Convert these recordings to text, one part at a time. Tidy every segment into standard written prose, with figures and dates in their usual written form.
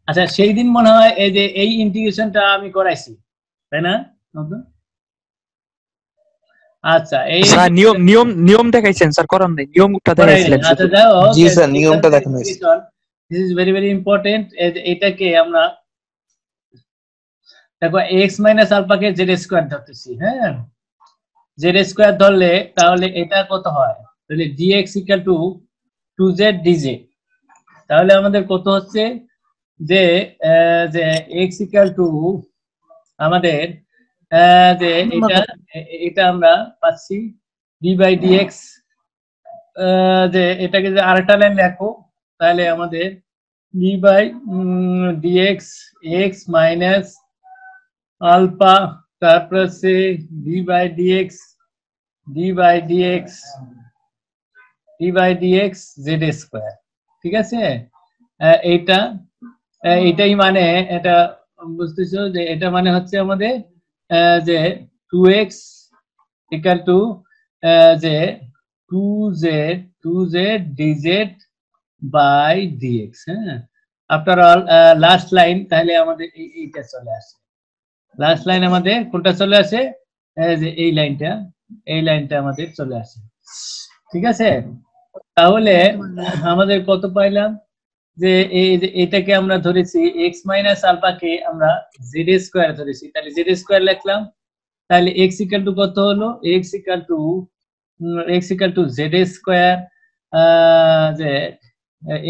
আচ্ছা সেই দিন মনে হয় এই যে এই ইন্টিগ্রেশনটা আমি করাইছি তাই না? আচ্ছা এই স্যার নিয়ম দেখাইছেন স্যার, করান নাই, নিয়মটা দেখাইছিলেন আচ্ছা শুধু। যাও জি স্যার, নিয়মটা দেখানো হয়েছে। This is very very important. এটাকে আমরা দেখো x মাইনাস আলফাকে জেড স্কয়ার ধরতেছি, হ্যাঁ জেড স্কয়ার ধরলে তাহলে এটা কত হয়, তাহলে dx equal to 2z dz। তাহলে আমাদের কত হচ্ছে যে যে x ইকুয়াল টু আমাদের যে এটা আমরা পাচ্ছি d বাই dx, যে এটাকে যে আরেকটা লাইন লেখো তাহলে আমাদের d by dx x minus alpha তারপর সে d by dx z square, ঠিক আছে? এইটা এটাই মানে এটা বুঝতেছো যে এটা মানে হচ্ছে আমাদের যে 2x ইকুয়াল টু যে 2z dz বাই dx। হ্যাঁ আফটার অল লাস্ট লাইন তাহলে আমাদের এইটা চলে আসে, লাস্ট লাইন আমাদের কোনটা চলে আসে, যে এই লাইনটা আমাদের চলে আসে, ঠিক আছে? তাহলে আমাদের কত পাইলাম যে এই যে এটাকে আমরা ধরেছি x মাইনাস আলফাকে আমরা z স্কয়ার ধরেছি, তাহলে z স্কয়ার লিখলাম, তাহলে x ইকুয়াল টু কত হলো, x equal to z square যে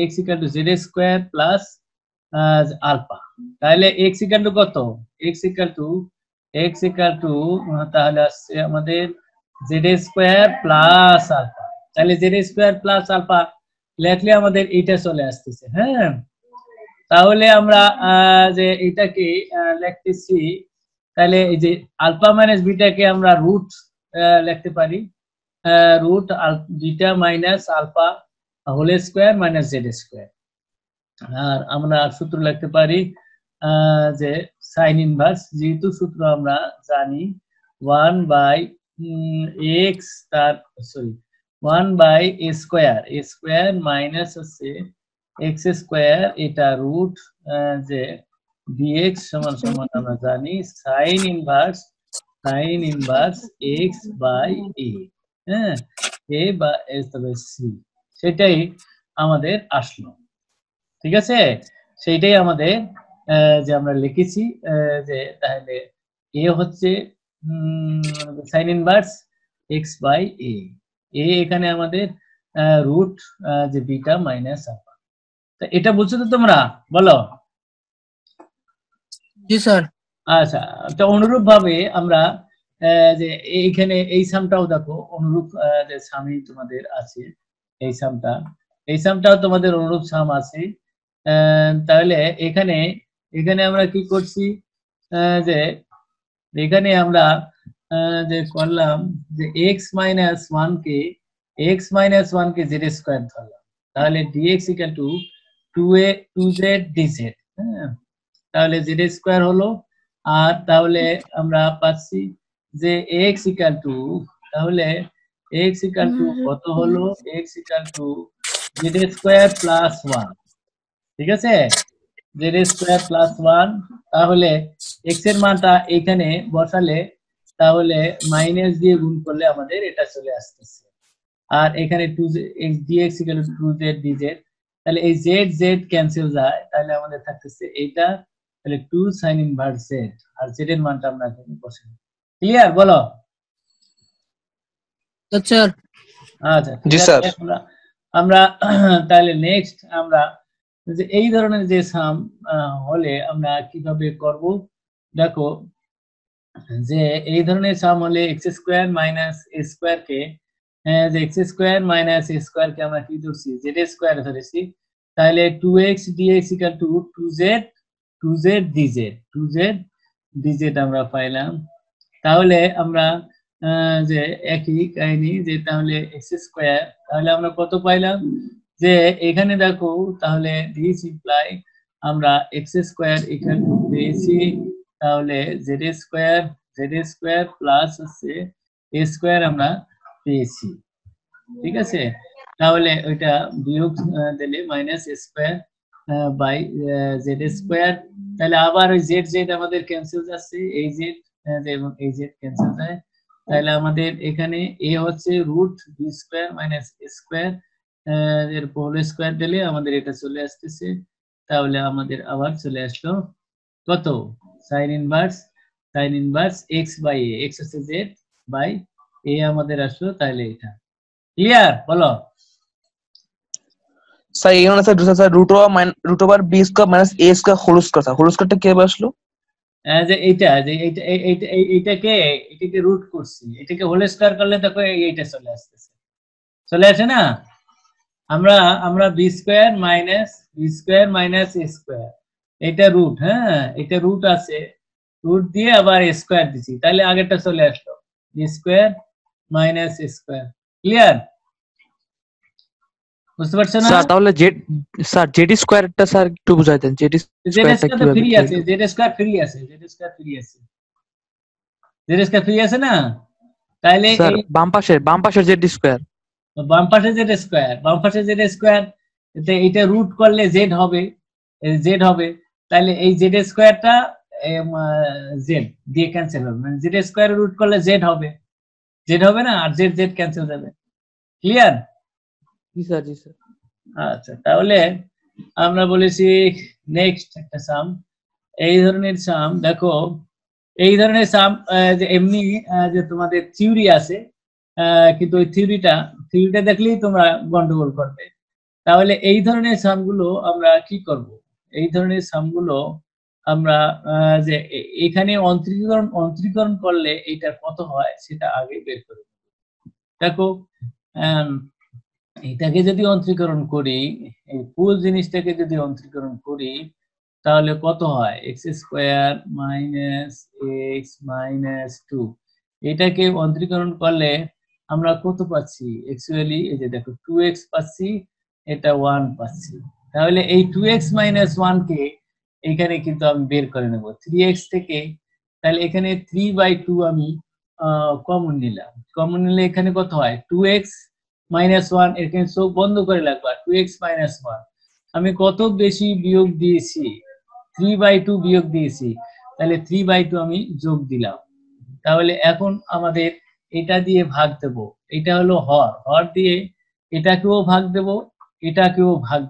x equal to z square plus alpha. তাহলে x ইকুয়াল টু কত, x ইকুয়াল টু তাহলে আসছে আমাদের z স্কয়ার প্লাস আলফা। তাহলে z স্কয়ার প্লাস আলফা লেখলে আমাদের এইটা চলে আসতেছে। হ্যাঁ তাহলে আমরা যে এটাকে লিখতেছি, তাহলে এই যে আলফা মাইনাস বিটাকে আমরা রুট লিখতে পারি, root beta minus alpha whole square minus Z square. আর আমরা সূত্র লিখতে পারি যে সাইন ইনভার্স, যেহেতু সূত্র আমরা জানি 1 বাই x তার sorry 1 by a square minus হচ্ছে x স্কয়ার, এটা রুট যে dx সমান সমান আমরা জানি sine inverse x by a, হ্যাঁ a বা s তবে c, সেটাই আমাদের আসলো, ঠিক আছে? সেইটাই আমাদের যে আমরা লিখেছি যে তাহলে a হচ্ছে sine inverse x by a, এখানে আমাদের রুট যে বিটা মাইনাস আলফা। তো এটা বুঝছো তো তোমরা, বলো? জি স্যার। আচ্ছা তো অনুরূপ ভাবে আমরা যে এইখানে এই সামটাও দেখো অনুরূপ যে সামই তোমাদের আছে, এই সামটাও তোমাদের অনুরূপ সাম আছে। তাহলে এখানে আমরা কি করছি যে এখানে আমরা যে করলাম যে x মাইনাস 1 কে z স্কয়ার ধরলাম, তাহলে dx equal to 2z dz। হ্যাঁ তাহলে z স্কয়ার হলো, আর তাহলে আমরা পাচ্ছি যে x ইকুয়াল টু তাহলে x ইকুয়াল টু কত হলো, x equal to z square plus 1, ঠিক আছে? z স্কয়ার প্লাস 1, তাহলে x এর মানটা এখানে বসালে তাহলে মাইনাস দিয়ে গুণ করলে আমাদের এটা চলে আসতেছে, আর এখানে 2x dx equal to 2z dz, তাহলে এই z ক্যান্সেল যায়, তাহলে আমাদের থাকতেছে এইটা, তাহলে 2 sin ইনভার্স z, আর z এর মানটা আমরা এখানে বসাই। ক্লিয়ার, বলো? আচ্ছা আচ্ছা জি স্যার। আমরা তাহলে নেক্সট আমরা যে এই ধরনের যে সাম হলে আমরা কিভাবে করব, দেখো যে এই ধরনের সাম হলে x square minus a square কে যে x square minus a square কে আমরা কি ধরছি, z স্কয়ার ধরেছি, তাহলে 2x dx equal to 2z dz আমরা পাইলাম। তাহলে আমরা যে একই কাহিনী যে তাহলে x স্কয়ার, তাহলে আমরা কত পাইলাম যে এখানে দেখো তাহলে দিস ইমপ্লাই আমরা x স্কয়ার ইকুয়াল টু পেয়েছি, তাহলে z স্কয়ার প্লাস হচ্ছে a স্কয়ার আমরা পেয়েছি, ঠিক আছে? তাহলে ওইটা বিয়োগ দিলে minus a square, by Z square. তাহলে আবার ওই জেড জেড আমাদের ক্যান্সেল যাচ্ছে, এই জেড এবং এই জেড ক্যান্সেল যায়। তাহলে আমাদের এখানে এ হচ্ছে রুট বি স্কোয়ার মাইনাস এ স্কোয়ার, এর হোল স্কোয়ার দিলে আমাদের এটা চলে আসতেছে। তাহলে আমাদের আবার চলে আসলো কত, sine inverse X by A, X হচ্ছে জেড বাই এ আমাদের আসলো। তাহলে এটা ক্লিয়ার, বলো। স্যার এখানে sir root over B square minus A square whole স্কয়ারটা কিভাবে আসলো? যে এইটাকে রুট করছি, এটাকে হোল স্কয়ার করলে দেখো এইটা চলে আসতেছে, চলে আসে না। আমরা আমরা B square minus A square, এটা রুট, হ্যাঁ এটা রুট আছে, রুট দিয়ে আবার স্কয়ার দিছি, তাহলে আগেরটা চলে আসলো B square minus A square. Clear, বুঝতে পারছো না? স্যার তাহলে জেড স্কয়ারটা স্যার একটু বুঝাই দেন, জেড স্কয়ারটা কিভাবে ফ্রি আছে, জেড স্কয়ার ফ্রি আছে না। তাহলে স্যার বাম পাশের জেড স্কয়ার, বাম পাশে জেড স্কয়ার, এটা রুট করলে জেড হবে, তাহলে এই জেড স্কয়ারটা জেড দিয়ে ক্যান্সেল হবে, মানে জেড স্কয়ার রুট করলে জেড হবে না, আর জেড জেড ক্যান্সেল যাবে। ক্লিয়ার? জি স্যার। আচ্ছা, তাহলে আমরা বলেছি নেক্সট একটা সাম, এই ধরনের সাম দেখো, এই ধরনের সাম যে এমনি যে তোমাদের থিওরি আছে, কিন্তু ওই থিওরিটা দেখলেই তোমরা গন্ডগোল করবে। তাহলে এই ধরনের সামগুলো আমরা কি করব, এই ধরনের সামগুলো আমরা যে এখানে অন্তরীকরণ করলে এইটা কত হয় সেটা আগে বের করে দেখো। এটাকে যদি অন্তরীকরণ করি, এই পুরো জিনিসটাকে যদি অন্তরীকরণ করি, তাহলে কত হয়, X square minus X minus two. এটাকে অন্তরীকরণ করলে আমরা কত পাচ্ছি, অ্যাকচুয়ালি এই যে দেখো 2x পাচ্ছি, এটা 1 পাচ্ছি। তাহলে এই 2x মাইনাস 1 কে এখানে কিন্তু আমি বের করে নেব 3x থেকে। তাহলে এখানে 3/2 আমি কমন নিলে এখানে কত হয়, 2x মাইনাস 1, এখানে চোখ বন্ধ করে লাগবা, 2x মাইনাস 1 আমি কত বেশি বিয়োগ দিয়েছি, 3/2 বিয়োগ দিয়েছি, তাহলে 3/2 আমি যোগ দিলাম। তাহলে এখন আমাদের এটা দিয়ে ভাগ দেব, এটা হলো হর দিয়ে এটাকেও ভাগ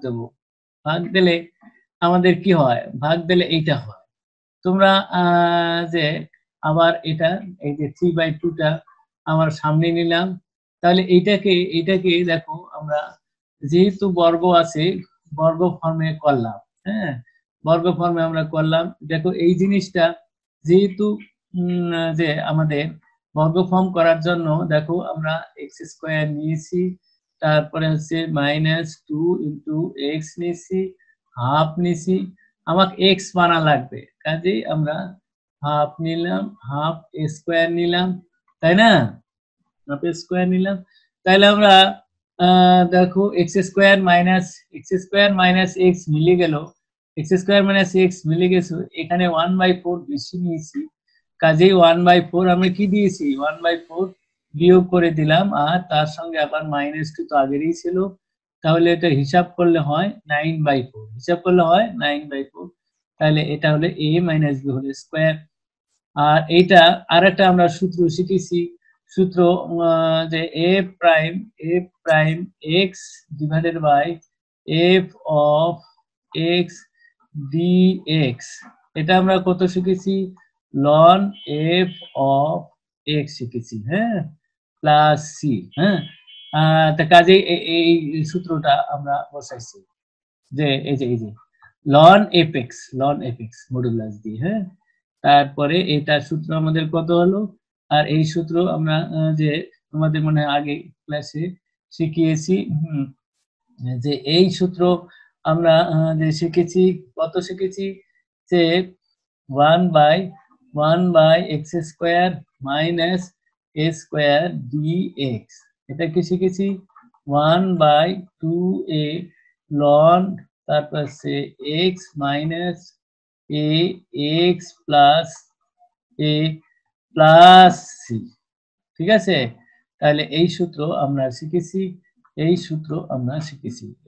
দেব, ভাগ দিলে আমাদের কি হয়, ভাগ দিলে এইটা হয়। তোমরা যে আবার এটা এই যে 3/2টা আমার সামনে নিলাম, তাহলে এইটাকে দেখো আমরা যেহেতু বর্গ আছে, বর্গ ফর্মে করলাম, হ্যাঁ বর্গ ফর্মে আমরা করলাম। দেখো এই জিনিসটা যেহেতু যে আমাদের বর্গ ফর্ম করার জন্য দেখো আমরা এক্স স্কোয়ার নিয়েছি, তারপরে হচ্ছে -2 ইন্টু এক্স নিয়েছি, হাফ নিয়েছি, আমাকে এক্স বানা লাগবে, কাজেই আমরা হাফ নিলাম, হাফ স্কোয়ার নিলাম, তাই না, হাফ স্কোয়ার নিলাম। তাহলে আমরা দেখো এক্স স্কোয়ার মাইনাস এক্স মিলে গেল, এখানে 1/4 বেশি নিয়েছি, কাজেই 1/4 আমরা কি দিয়েছি, 1/4 বিয়োগ করে দিলাম, আর তার সঙ্গে আবার -2 তো আগেরই ছিল, তাহলে এটা হিসাব করলে হয় 9/4, তাহলে এটা হলো a minus b whole square. আর এইটা আরেকটা আমরা সূত্র শিখেছি, সূত্র যে a prime x divided by f of x dx, এটা আমরা কত শিখেছি, ln f অফ x শিখেছি, হ্যাঁ প্লাস সি, হ্যাঁ তা কাজে এই সূত্রটা আমরা বসাইছি যে এই যে ln fx মডুলাস দিয়ে, হ্যাঁ তারপরে এটার সূত্র আমাদের কত হলো, আর এই সূত্র আমরা যে তোমাদের মনে আগে ক্লাসে শিখিয়েছি, যে এই সূত্র আমরা যে শিখেছি, কত শিখেছি, যে 1/x square minus a square dx, এটা কি শিখেছি 1/2a ln তারপর সে x minus a x plus a plus C, ঠিক আছে। তাহলে এই সূত্র আমরা শিখেছি,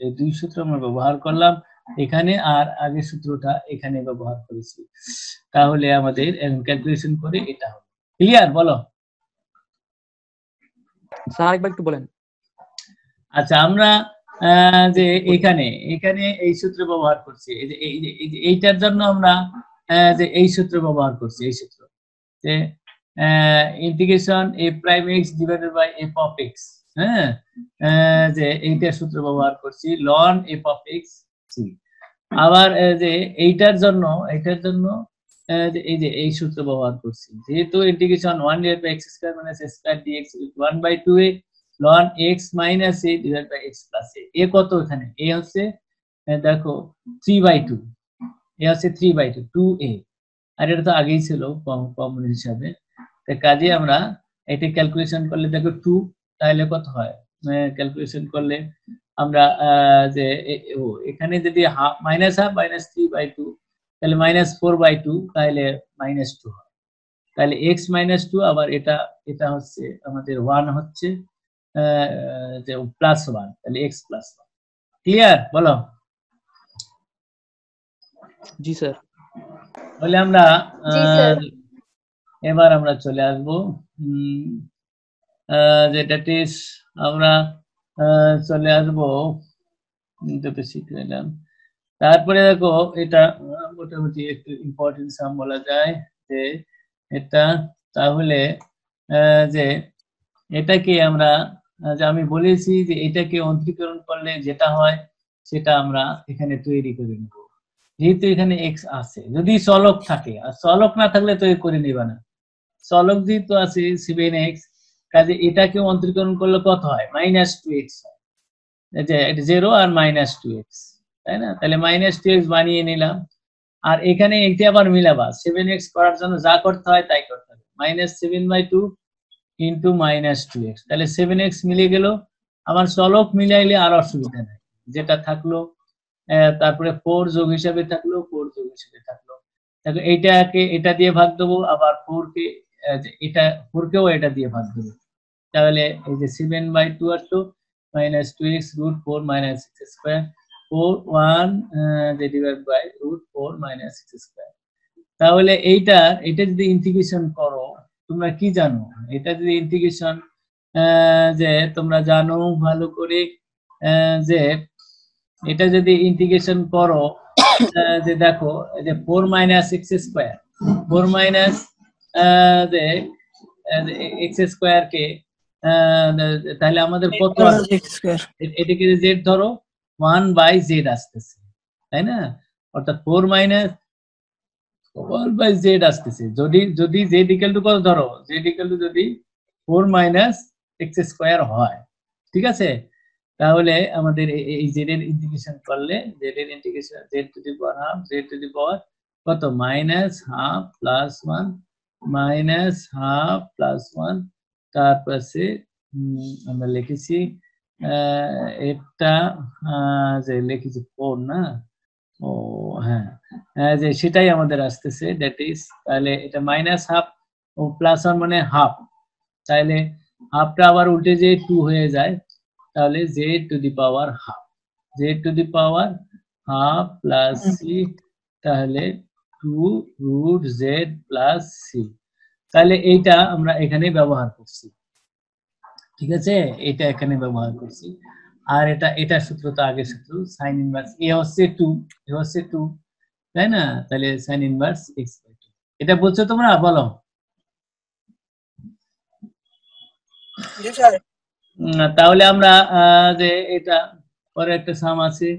এই দুই সূত্র আমরা ব্যবহার করলাম, এখানে আর আগের সূত্রটা এখানে ব্যবহার করেছি, তাহলে আমাদের ক্যালকুলেশন করে এটা হবে। ক্লিয়ার? বলো। স্যার আরেকবার একটু বলেন। আচ্ছা, আমরা যে এখানে এই সূত্র ব্যবহার করছি, এইটার জন্য আমরা যে এই সূত্র ব্যবহার করছি, এই সূত্র যে integration a prime x divided by f of x, হ্যাঁ, যে এইটা সূত্র ব্যবহার করছি ln f of x c। আবার যে এইটার জন্য এই যে এই সূত্র ব্যবহার করছি, যেহেতু integration 1 divide by x square minus a square dx 1/2a ln x minus a divide by x plus a। A কত এখানে? a হচ্ছে দেখো 3/2, এ হচ্ছে 3/2 2a, আর এটা তো আগেই ছিল কমন হিসাবে। তো কাজে আমরা এটা ক্যালকুলেশন করলে দেখো 2, তাহলে কত হয়? ক্যালকুলেশন করলে আমরা যে এখানে যদি হাফ মাইনাস 3/2, তাহলে -4/2, তাহলে -2 হয়। তাহলে x -2, আবার এটা হচ্ছে আমাদের 1 হচ্ছে যে +1, তাহলে x +1। ক্লিয়ার? বলো। জি স্যার। তাহলে আমরা এবার আমরা চলে আসব যেটা টেস আমরা চলে আসব দুটো শিখে নিলাম। তারপরে দেখো এটা মোটামুটি একটু ইম্পর্টেন্ট সাম বলা যায় যে এটা, তাহলে যে এটাকে আমরা যে আমি বলেছি যে এটাকে অন্তরীকরণ করলে যেটা হয় সেটা আমরা এখানে তৈরি করে নেব। যেহেতু এখানে x আছে, যদি চলক থাকে, আর চলক না থাকলে তৈরি করে নিবা না। চলক যেহেতু আছে 7x, কাজে এটাকে অন্তরীকরণ করলে কত হয়? -2x হয়। যে এটা 0 আর -2x, তাই না? তাহলে -2x বানিয়ে নিলাম। আর এখানে এটা আবার মিলাবা, 7x করার জন্য যা করতে হয় তাই করতে হবে, -7/2 ইন্টু -2x, তাহলে 7x মিলে গেল। আমার চলক মিলাইলে আর অসুবিধা নেই, যেটা থাকলো তারপরে 4 যোগ হিসাবে থাকলো, 4 যোগ হিসাবে থাকলো। দেখো এইটাকে এটা দিয়ে ভাগ দেবো, আবার 4 কে কেও এটা দিয়ে ভাগ দেবো, তাহলে এই যে 7/2 আসলো, -2x √4 - x square 4 1 divide by √4 - x square. তাহলে এটা যদি ইন্টিগ্রেশন করো, তোমরা কি জানো? এটা যদি ইন্টিগ্রেশন যে তোমরা জানো ভালো করে, যে এটা যদি ইন্টিগ্রেশন করো, যে দেখো যে 4 - x স্কয়ার 4 মাইনাস যে x স্কয়ার কে, তাহলে আমাদের কত আসছে? এটাকে z ধরো 1/z আসতেছে, তাই না? অর্থাৎ 4 - 1/z আসতেছে। যদি z ইকুয়াল টু কত ধরো, z ইকুয়াল টু যদি 4 - x স্কয়ার হয়, ঠিক আছে? তাহলে আমাদের এই z এর ইন্টিগ্রেশন করলে, z এর integration z to the power half, z to the power কত? -1/2 + 1 -1/2 + 1, তারপরে আমরা লিখেছি এটা যে লিখেছি 4 না, ও হ্যাঁ, যে সেটাই আমাদের আসতেছে, দ্যাট ইজ, তাহলে এটা -1/2 ও +1 মানে হাফ, তাহলে হাফটা আবার উল্টে যে 2 হয়ে যায়, তাহলে z to the power half, z to the power half plus c, তাহলে 2√z প্লাস c। তাহলে এইটা আমরা এখানে ব্যবহার করছি, ঠিক আছে? এটা এখানে ব্যবহার করছি। আর এটা সূত্র তো আগের সূত্র, sin ইনভার্স a হচ্ছে 2, a হচ্ছে 2, তাই না? তাহলে sin ইনভার্স x/2। এটা বলছো তোমরা? বলো। জি স্যার। তাহলে আমরা যে এটা পরে একটা সাম আছে,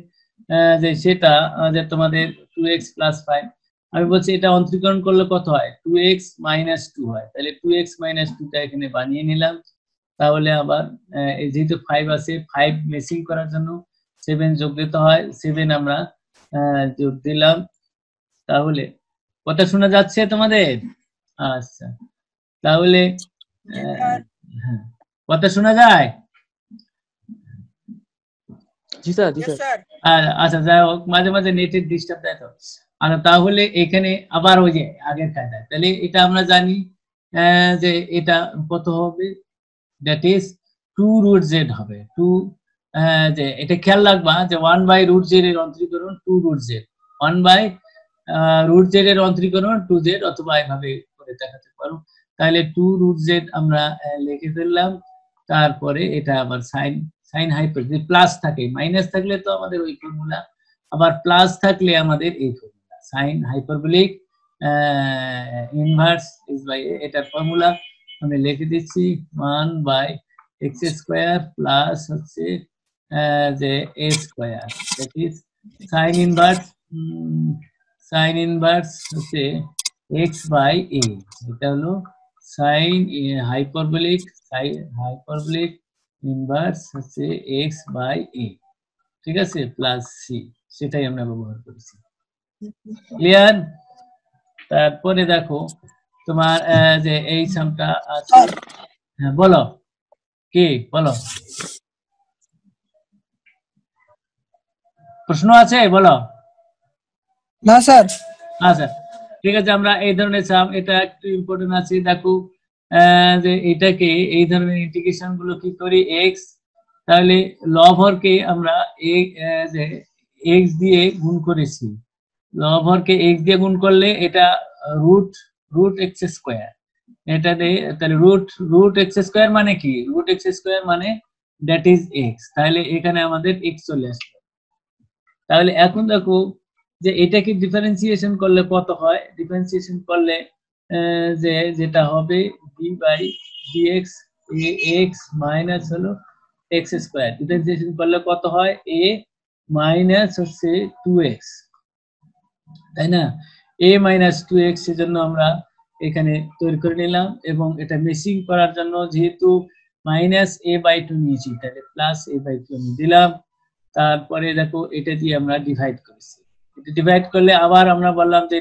যে সেটা যে তোমাদের 2x + 5, আমি বলছি এটা অন্তরীকরণ করলে কত হয়? 2x - 2 হয়, তাহলে 2x - 2টা এখানে বানিয়ে নিলাম। তাহলে আবার যেহেতু 5 আছে, 5 মেসিং করার জন্য 7 যোগ দিতে হয়, 7 আমরা যোগ দিলাম। তাহলে কথা শোনা যাচ্ছে তোমাদের? আচ্ছা, তাহলে হ্যাঁ, কথা শোনা যায়? জি স্যার, জি স্যার। আচ্ছা, যাই হোক, মাঝে মাঝে নেটের ডিস্টার্ব দেয় তো। আর তাহলে এখানে আবার ওই যে আগের কায়দায়, তাহলে এটা আমরা জানি যে এটা কত হবে, দ্যাট ইজ 2√z হবে, যে এটা খেয়াল রাখবা যে 1/√z এর অন্তরীকরণ 2√z, 1/√z এর অন্তরীকরণ 2z, অথবা এইভাবে করে দেখাতে পারো। তাহলে 2√z আমরা লিখে ফেললাম। তারপরে এটা আবার সাইন হাইপার, যদি প্লাস থাকে, মাইনাস থাকলে তো আমাদের ওই ফর্মুলা, আবার প্লাস থাকলে আমাদের এই formula sine hyperbolic inverse x by a, এটার ফর্মুলা আমি লিখে দিচ্ছি 1/x² প্লাস হচ্ছে যে a square, that is sine inverse হচ্ছে x বাই a, এটা হলো সাইন হাইপারবোলিক ইনভার্স হচ্ছে x বাই a, ঠিক আছে, প্লাস c, সেটাই আমরা ব্যবহার করেছি। ক্লিয়ার? তারপরে দেখো তোমার যে এই সামটা আছে, হ্যাঁ বলো, কি বলো, প্রশ্ন আছে বলো। না স্যার। আচ্ছা ঠিক আছে, আমরা এই ধরনের সাম, এটা একটু ইম্পর্টেন্ট আছে, দেখো যে এটাকে এই ধরনের ইন্টিগ্রেশন গুলো কি করি, x, তাহলে লবহরকে আমরা যে x দিয়ে গুণ করেছি, লবহরকে x দিয়ে গুণ করলে এটা রুট x², এটা দিয়ে তাহলে রুট x² মানে কি, রুট x² মানে দ্যাট ইজ x, তাহলে এখানে আমাদের x চলে আসবে। তাহলে এখন দেখো যে এটাকে ডিফারেন্সিয়েশন করলে কত হয়, ডিফারেন্সিয়েশন করলে যে যেটা হবে d/dx ax মাইনাস হলো x², ডিফারেন্সিয়েশন করলে কত হয়, a মাইনাস হচ্ছে 2x, তাই না, a মাইনাস 2x, সেজন্য আমরা এখানে তৈরি করে নিলাম। এবং এটা মেশিং করার জন্য যেহেতু -a/2 নিয়েছি, তাহলে +a/2 আমি দিলাম। তারপরে দেখো এটা দিয়ে আমরা ডিভাইড করেছি, এটা ডিভাইড করলে আবার আমরা বললাম যে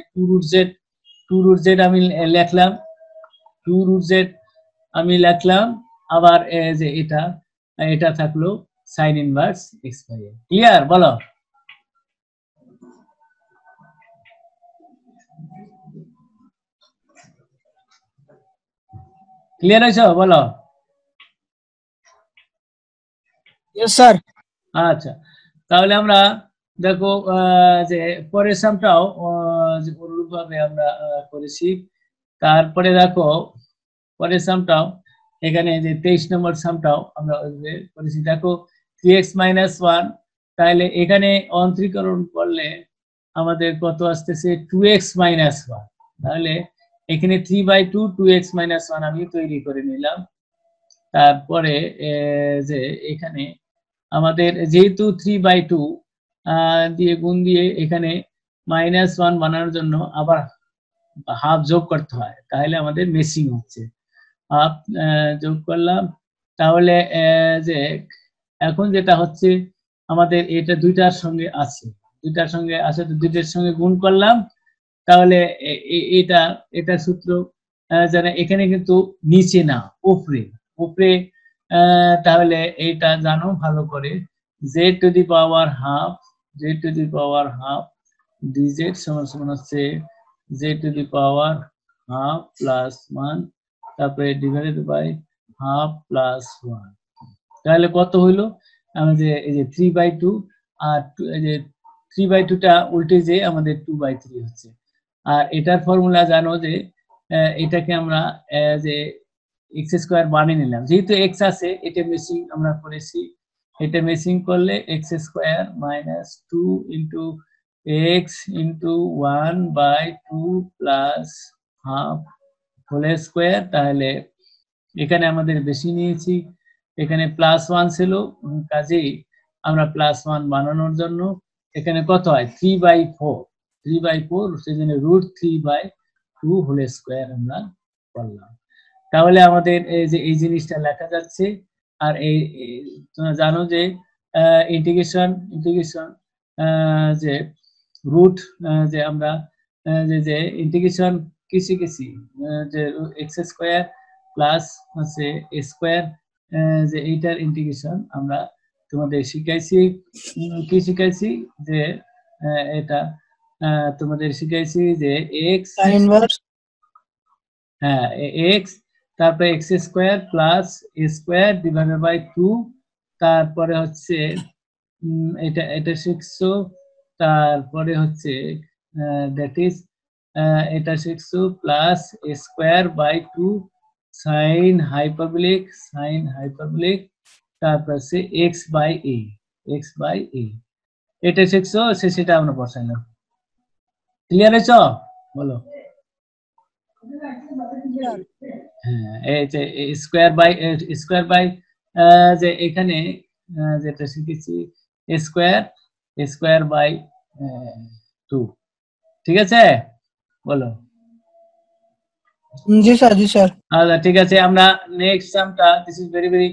2√z আমি লিখলাম, 2√z আমি লিখলাম, আবার যে এটা থাকলো sine inverse x by a। Clear? বলো। ক্লিয়ার হয়েছে? বলো। Yes sir. আচ্ছা তাহলে আমরা দেখো যে পরের সামটাও অনুরূপভাবে আমরা করেছি। তারপরে দেখো পরের সামটাও, এখানে যে 23 নম্বর সামটাও আমরা করেছি। দেখো 3x - 1, তাহলে এখানে অন্তরীকরণ করলে আমাদের কত আসতেছে, 2x - 1, তাহলে এখানে 3/2 2x - 1 আমি তৈরি করে নিলাম। তারপরে যে এখানে আমাদের যেহেতু 3/2 দিয়ে গুণ দিয়ে এখানে -1 বানানোর জন্য আবার হাফ যোগ করতে হয়, তাহলে আমাদের মেশিং হচ্ছে, হাফ যোগ করলাম। তাহলে যে এখন যেটা হচ্ছে আমাদের এটা দুইটার সঙ্গে আছে, তো দুইটার সঙ্গে গুণ করলাম, তাহলে এটা সূত্র জানা, এখানে কিন্তু নিচে না, উপরে, তাহলে এইটা জানো ভালো করে, z⁻½ dz সমান হচ্ছে z⁻½ + 1, তারপরে ডিভাইডেড বাই ½ + 1, তাহলে কত হইলো, আমাদের এই যে 3/2, আর এই যে 3/2টা উল্টে যে আমাদের 2/3 হচ্ছে। আর এটার ফর্মুলা জানো যে এটাকে আমরা যে x² বানিয়ে নিলাম, যেহেতু x আছে, এটা মেশিং আমরা করেছি, এটা মেশিং করলে x² - 2 * x * 1/2 + ½ হোল স্কয়ার, তাহলে এখানে আমাদের বেশি নিয়েছি, এখানে +1 ছিল, কাজেই আমরা +1 বানানোর জন্য এখানে কত হয়, 3/4, সেজন্য √3/2 হোল স্কয়ার আমরা করলাম। তাহলে আমাদের এই যে এই জিনিসটা লেখা যাচ্ছে। আর এই তোমরা জানো যে ইন্টিগ্রেশন যে রুট, যে আমরা যে ইন্টিগ্রেশন কি শিখেছি, যে x² প্লাস হচ্ছে a², যে এইটার ইন্টিগ্রেশন আমরা তোমাদের শিখাইছি, কি শিখাইছি, যে এটা তোমাদের শিখাইছি যে x, হ্যাঁ x, তারপরে x² + a² / 2, তারপরে হচ্ছে এটা শিখছো, তারপরে হচ্ছে দ্যাট ইজ এটা শিখছো plus square by 2 sine hyperbolic তারপর হচ্ছে এক্স বাই এ এটা শিখছো, সেটা আমরা বসাইলাম। ক্লিয়ার হয়েছ? বলো। হ্যাঁ, এই যে স্কোয়ার বাই যে এখানে যেটা শিখেছি স্কোয়ার বাই 2, ঠিক আছে? বলো। জি স্যার, জি স্যার। আচ্ছা, ঠিক আছে। আমরা নেক্সট সামটা, this is very very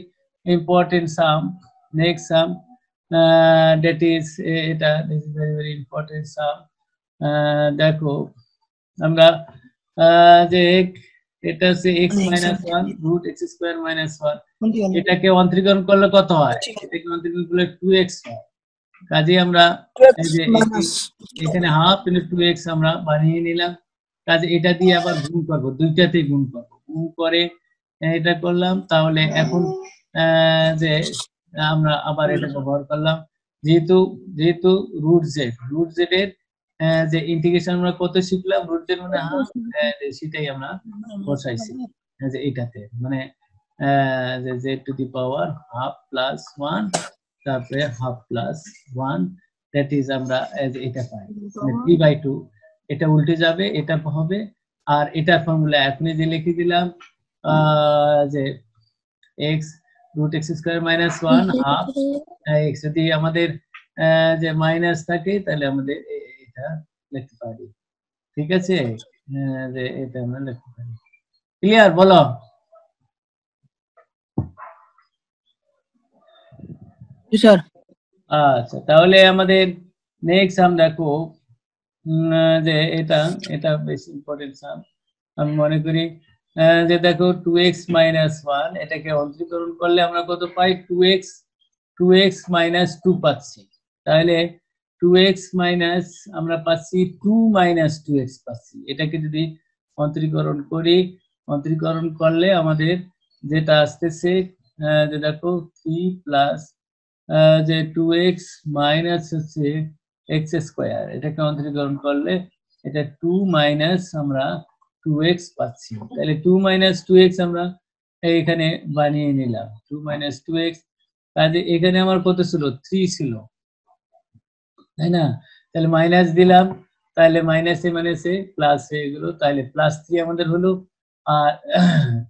important sum. Next sum that is এটা, this is very very important sum. দেখো আমরা যে এটা হচ্ছে x minus 1 root x square minus 1, এটাকে অন্তরীকরণ করলে কত হয়? এটাকে অন্তরীকরণ করলে 2x হয়। কাজেই আমরা এই যে এখানে হাফ ইনটু 2x আমরা বানিয়ে নিলাম। কাজে এটা দিয়ে আবার গুণ করব, দুইটাতেই গুণ করব। গুণ করে এটা করলাম, তাহলে এখন যে আমরা আবার এটা ব্যবহার করলাম, যেহেতু রুট জেড এর যে ইন্টিগ্রেশন আমরা কত শিখলাম, রুট জেড মানে হাফ, সেটাই আমরা বসাইছি যে এটাতে, মানে যে Z two the power half plus 1 তারপরে হাফ প্লাস 1, দ্যাট ইজ আমরা এটা পাই মানে 3/2। এটা উল্টে যাবে, এটা হবে। আর এটার ফর্মুলা এখনই যে লিখে দিলাম যে x root x square minus 1 half x, যদি আমাদের যে মাইনাস থাকে তাহলে আমাদের এটা লিখতে পারি, ঠিক আছে? যে এটা আমরা লিখতে পারি। ক্লিয়ার? বলো। জি স্যার। আচ্ছা, তাহলে আমাদের নেক্সট সাম দেখো, যে এটা বেশি ইম্পর্টেন্ট সাম। আমি মনে করি যে দেখো 2x মাইনাস 1, এটাকে অন্তরীকরণ করলে আমরা কত পাই? 2x মাইনাস 2 পাচ্ছি। তাহলে 2x মাইনাস আমরা পাচ্ছি 2 মাইনাস 2x পাচ্ছি। এটাকে যদি অন্তরীকরণ করলে আমাদের যেটা আসতেছে যে দেখো 3 প্লাস যে 2x মাইনাস হচ্ছে x স্কয়ার, এটাকে অন্তরীকরণ করলে এটা 2 মাইনাস আমরা 2x পাচ্ছি। তাহলে 2 মাইনাস 2x আমরা এখানে বানিয়ে নিলাম, 2 মাইনাস 2x। কাজে এখানে আমার কত ছিল? 3 ছিল, তাই না? তাহলে মাইনাস দিলাম, তাহলে মাইনাসে মাইনাসে প্লাস হয়ে গেল, তাহলে প্লাস 3 আমাদের হলো। আর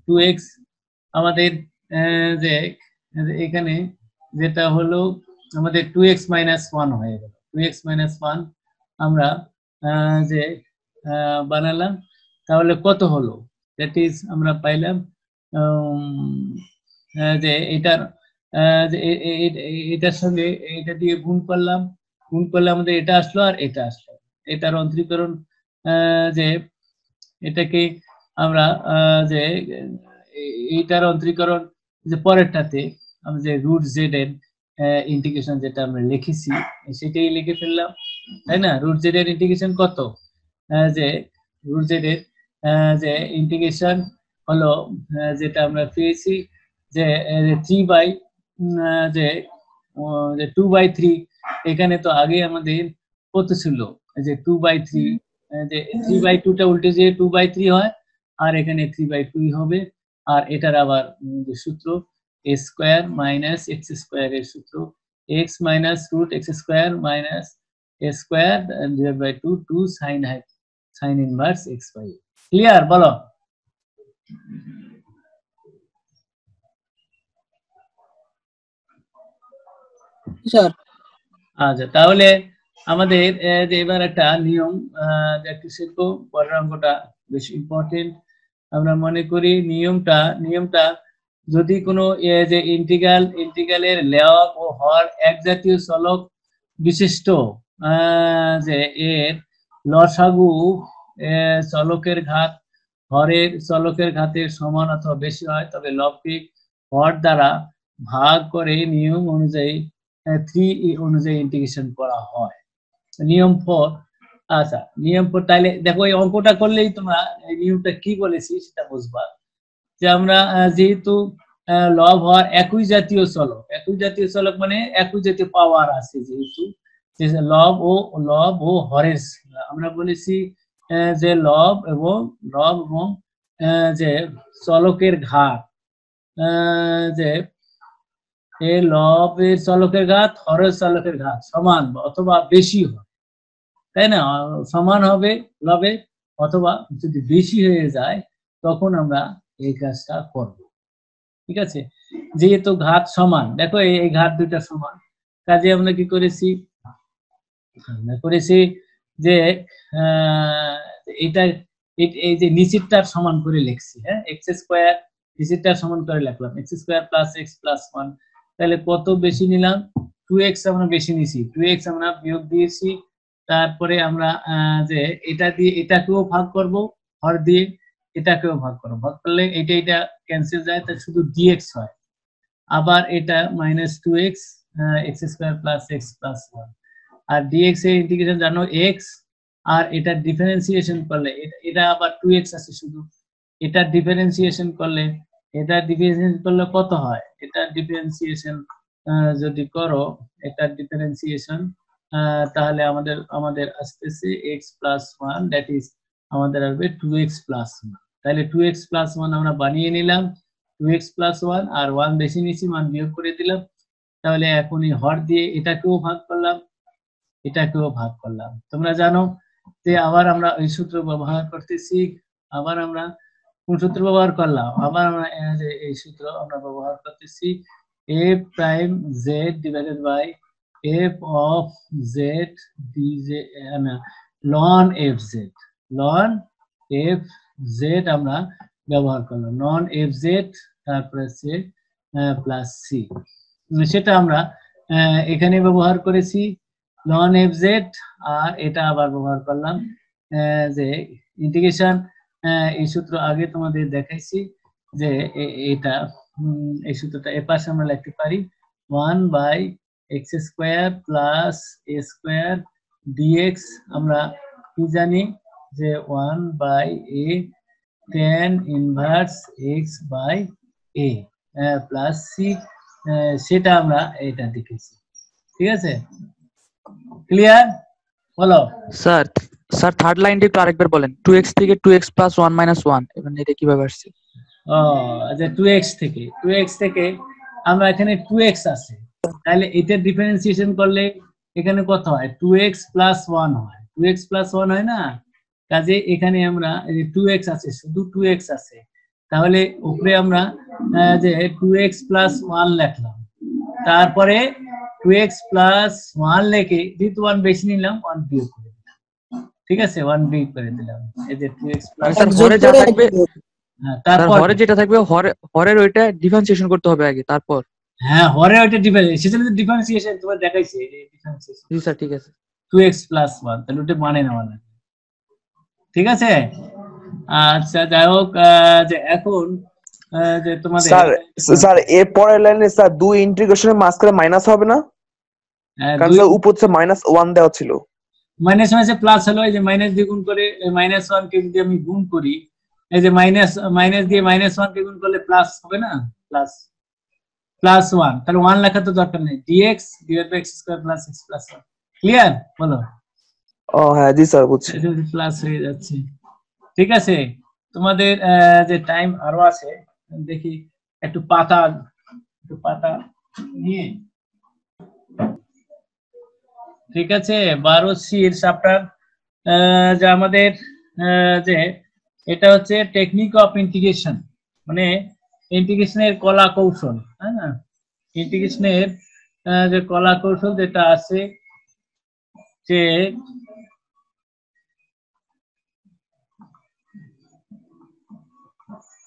2x আমাদের যে এখানে যেটা হলো আমাদের 2x মাইনাস 1 হয়ে গেল। 2x মাইনাস 1 আমরা যে বানালাম, তাহলে কত হলো? দ্যাট ইজ আমরা পাইলাম যে এটার সঙ্গে এটা দিয়ে গুণ করলে আমাদের এটা আসলো আর এটা আসলো। এটার অন্তরীকরণ যে এটাকে আমরা যে এইটার অন্তরীকরণ যে পরেরটাতে আমরা যে রুট জেড এর ইন্টিগ্রেশন যেটা আমরা লিখেছি সেটাই লিখে ফেললাম, তাই না? রুট জেড এর ইন্টিগ্রেশন কত? যে রুট জেড এর যে ইন্টিগ্রেশন হলো যেটা আমরা পেয়েছি যে 3 যে 2/3। এখানে তো আগে আমাদের কত ছিল? যে 2/3, যে 3/2টা উল্টে যে 2/3 হয়, আর এখানে 3/2 হবে। আর এটার আবার যে সূত্র a square minus x square এর সূত্র x minus root x square minus a square divide by 2 sin inverse x by a। Clear? বলো। স্যার। আচ্ছা, তাহলে আমাদের যে এবার একটা নিয়ম একটু শিখবো। পরের অঙ্কটা বেশি ইম্পর্টেন্ট। আমরা মনে করি নিয়মটা যদি কোনো যে ইন্টিগ্রালের লেওয়াক ও হর এক জাতীয় চলক বিশিষ্ট যে এর লসাগু চলকের ঘাত হরের চলকের ঘাতের সমান অথবা বেশি হয়, তবে লবকে হর দ্বারা ভাগ করে নিয়ম অনুযায়ী 3 অনুযায়ী ইন্টিগ্রেশন করা হয়। নিয়ম 4। আচ্ছা, নিয়ম 4 তাহলে দেখো এই অঙ্কটা করলেই তোমরা এই নিয়মটা কি বলেছি সেটা বুঝবা। যে আমরা যেহেতু লব হওয়ার একই জাতীয় চলক। একই জাতীয় চলক মানে একই জাতীয় পাওয়ার আছে, যেহেতু লব ও হরের আমরা বলেছি যে লব এবং যে চলকের ঘাত, যে এই লবের চলকের ঘাত হরের চলকের ঘাত সমান অথবা বেশি হয়, তাই না? সমান হবে লবে, অথবা যদি বেশি হয়ে যায় তখন আমরা এই কাজটা করব। ঠিক আছে, যেহেতু ঘাত সমান, দেখো এই ঘাত দুইটা সমান, কাজে আমরা কি করেছি, আমরা করেছি যে এটা এই যে নিচেরটার সমান করে লিখছি, হ্যাঁ, এক্স স্কোয়ার নিচেরটার সমান করে লিখলাম x square plus x plus 1। তাহলে কত বেশি নিলাম? 2x আমরা বেশি নিছি, 2x আমরা বিয়োগ দিয়েছি। তারপরে আমরা যে এটা দিয়ে এটাকেও ভাগ করব, হর দিয়ে এটাকেও ভাগ করব, ভাগ করলে এটা ক্যান্সেল যায়, তাই শুধু dx হয়। আবার এটা minus 2x x square plus x plus 1, আর dx এর ইন্টিগ্রেশন জানো x, আর এটা ডিফারেন্সিয়েশন করলে এটা আবার 2x আছে শুধু, এটা ডিফারেন্সিয়েশন করলে কত হয়? এটা ডিফারেন্সিয়েশন যদি করো, এটা ডিফারেন্সিয়েশন তাহলে আমাদের আসতেছে x প্লাস 1, দ্যাট ইজ আমাদের আসবে 2x প্লাস 1। তাহলে 2x প্লাস 1 আমরা বানিয়ে নিলাম, 2x প্লাস 1 আর 1 বেশি নিয়েছি, 1 বিয়োগ করে দিলাম। তাহলে এখন এই হর দিয়ে এটাকেও ভাগ করলাম, এটাকেও ভাগ করলাম। তোমরা জানো যে আবার আমরা এই সূত্র ব্যবহার করতেছি, আবার আমরা কোন সূত্র ব্যবহার করলাম? আবার আমরা এই সূত্র আমরা ব্যবহার করতেছি, f prime z divided by f of z dz ln fz, ln fz আমরা ব্যবহার করলাম, ln fz, তারপরে সে প্লাস সি, সেটা আমরা এখানে ব্যবহার করেছি ln fz, আর এটা আবার ব্যবহার করলাম যে ইন্টিগ্রেশন, এই সূত্র আগে তোমাদের দেখাইছি যে এটা এই সূত্রটা এ পাশে আমরা লিখতে পারি 1 by X square plus A square dx, আমরা কি জানি যে 1 by a tan inverse x by a plus C, সেটা আমরা এটা দেখেছি। ঠিক আছে, ক্লিয়ার? বলো স্যার থার্ড লাইনটা একটু আরেকবার বলেন। 2x থেকে 2x প্লাস 1 মাইনাস 1, এবার এটা কিভাবে আসছে? আচ্ছা 2x থেকে আমরা এখানে 2x আছে, তাহলে এটা ডিফারেন্সিয়েশন করলে এখানে কত হয়? 2x প্লাস 1 হয়, 2x প্লাস 1 হয় না? কাজে এখানে আমরা এই যে 2x আছে, শুধু 2x আছে, তাহলে উপরে আমরা যে 2x প্লাস 1 লিখলাম, তারপরে 2x প্লাস 1 লিখে যেহেতু 1 বেশি নিলাম 1 বিয়োগ করে দিলাম। ঠিক আছে, 1 বিয়োগ করে দিলাম, এই যে 2x প্লাস স্যার হরে যা থাকবে, তারপর হরে যেটা থাকবে হরের ওইটা ডিফারেন্সিয়েশন করতে হবে আগে, তারপর হ্যাঁ হরে ওইটা ডিফারেন্সিয়েশন তোমার দেখাইছে, এই যে ডিফারেন্সিয়েশন। জি স্যার ঠিক আছে। 2x প্লাস 1, তাহলে ওটা মানে নেওয়া লাগবে। ঠিক আছে, আচ্ছা যাই হোক, যে এখন যে তোমাদের স্যার এর পরের লাইনে স্যার দুই ইন্টিগ্রেশনের মাঝখানে মাইনাস হবে না? কারণ স্যার উপর থেকে -1 দেওয়া ছিল, মাইনাস মাইনাসে প্লাস হলো, এই যে মাইনাস দিয়ে গুণ করে -1 কে যদি আমি গুণ করি, এই যে মাইনাস দিয়ে -1 কে গুণ করলে প্লাস হবে না, প্লাস 1, তাহলে 1 লেখা তো দরকার নেই, dx divide by x square plus x plus 1। Clear? বলো। ও হ্যাঁ জি স্যার বুঝছি। প্লাস হয়ে যাচ্ছে। ঠিক আছে, তোমাদের যে টাইম আরো আছে, দেখি একটু পাতা নিয়ে, ঠিক আছে 12C এর চ্যাপ্টার, যে আমাদের যে এটা হচ্ছে টেকনিক অফ ইন্টিগ্রেশন, মানে ইন্টিগ্রেশনের কলা কৌশল, হ্যাঁ না? ইন্টিগ্রেশনের যে কলা কৌশল যেটা আছে, যে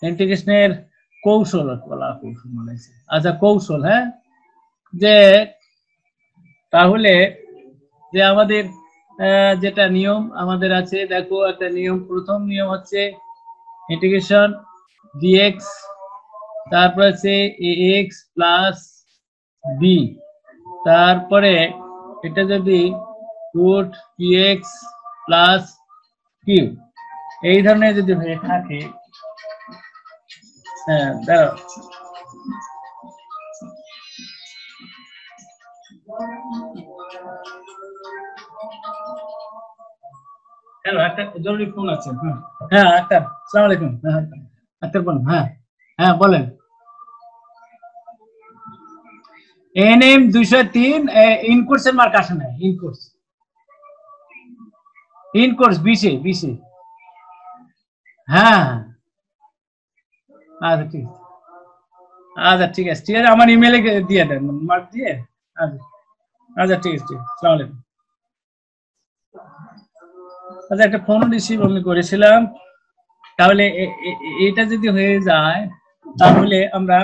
ইন্টিগ্রেশনের কৌশল, কলা কৌশল মানে আচ্ছা কৌশল, হ্যাঁ, যে তাহলে যে আমাদের যেটা নিয়ম আমাদের আছে, দেখো একটা নিয়ম, প্রথম নিয়ম হচ্ছে ইন্টিগ্রেশন dx, তারপরে আছে ax প্লাস b, তারপরে এটা যদি রুট px প্লাস q, এই ধরনের যদি হয়ে থাকে, হ্যাঁ দাঁড়াও হ্যালো, একটা জরুরি ফোন আছে। হ্যাঁ আক্তার, আসসালামু আলাইকুম। হ্যাঁ আক্তার বলেন। হ্যাঁ হ্যাঁ বলেন। এনএম 203 ইনকোর্সের মার্ক আসে না। ইনকোর্স 20 হ্যাঁ আচ্ছা ঠিক আছে। আচ্ছা ঠিক আছে, ঠিক আছে, আমার ইমেলে দিয়ে দেন মার্ক দিয়ে। আচ্ছা ঠিক আছে, আসসালামু আলাইকুম। আচ্ছা একটা ফোন রিসিভ আমি করেছিলাম, তাহলে এটা যদি হয়ে যায় তাহলে আমরা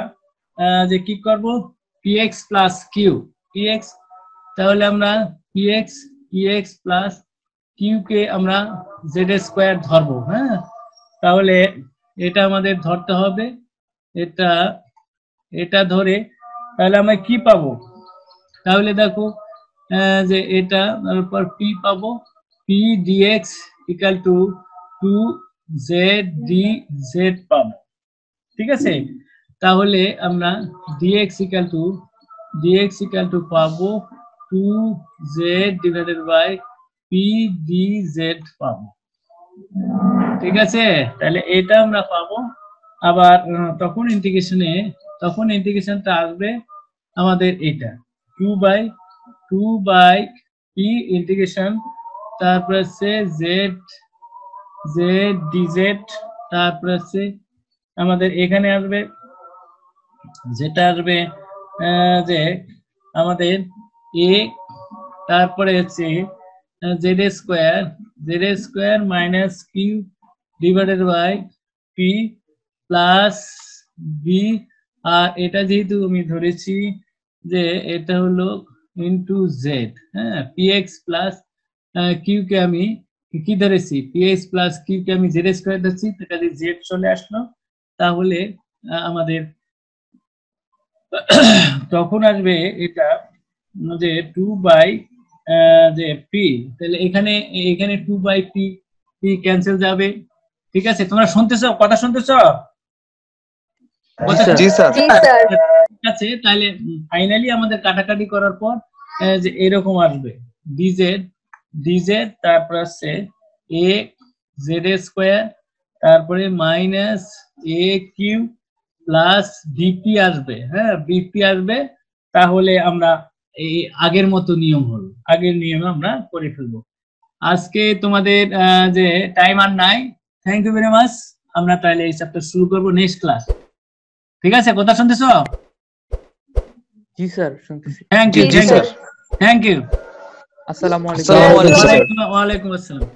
যে কি করব, px প্লাস কিউ px, তাহলে আমরা px প্লাস কিউ কে আমরা জেড স্কোয়ার ধরবো। হ্যাঁ তাহলে এটা আমাদের ধরতে হবে, এটা ধরে তাহলে আমরা কি পাবো, তাহলে দেখো যে এটা তারপর পি পাবো, P dx equal to 2z পাবো। ঠিক আছে, তাহলে আমরা dx ইকুয়াল টু পাবো 2z divided by P dz পাবো। ঠিক আছে, তাহলে এটা আমরা পাবো। আবার তখন ইন্টিগ্রেশনটা আসবে আমাদের এটা 2 বাই পি ইন্টিগ্রেশন, তারপর হচ্ছে z dz, তারপর হচ্ছে আমাদের এখানে আসবে যেটা আসবে যে আমাদের a, তারপরে হচ্ছে Z square minus Q divided by P plus B. আর এটা যেহেতু আমি ধরেছি যে এটা হলো ইন্টু জেড, হ্যাঁ পিএক্স প্লাস কিউ কে আমি কি ধরেছি, পিএক্স প্লাস কিউ কে আমি জেড স্কোয়ার ধরছি, তাহলে জেড চলে আসলো। তাহলে আমাদের তখন আসবে এটা যে 2 বাই যে পি, তাহলে এখানে 2 বাই পি ক্যান্সেল যাবে। ঠিক আছে, তোমরা শুনতেছো, কথা শুনতেছো? জি স্যার। ঠিক আছে, তাহলে ফাইনালি আমাদের কাটাকাটি করার পর যে এরকম আসবে ডিজেড তারপর আছে এ জেড স্কোয়ার, তারপরে মাইনাস এ কিউ প্লাস বিপি আসবে। হ্যাঁ বিপি আসবে, তাহলে আমরা এই আগের মতো নিয়ম হলো, আগের নিয়মে আমরা করে ফেলবো। আজকে তোমাদের যে টাইম আর নাই, থ্যাংক ইউ ভেরি মাচ। আমরা তাহলে এই চ্যাপ্টার শুরু করবো নেক্সট ক্লাস। ঠিক আছে, কথা শুনতেছো? জি স্যার শুনতেছি। Thank you. আসসালামু আলাইকুম। ওয়ালাইকুম আসসালাম।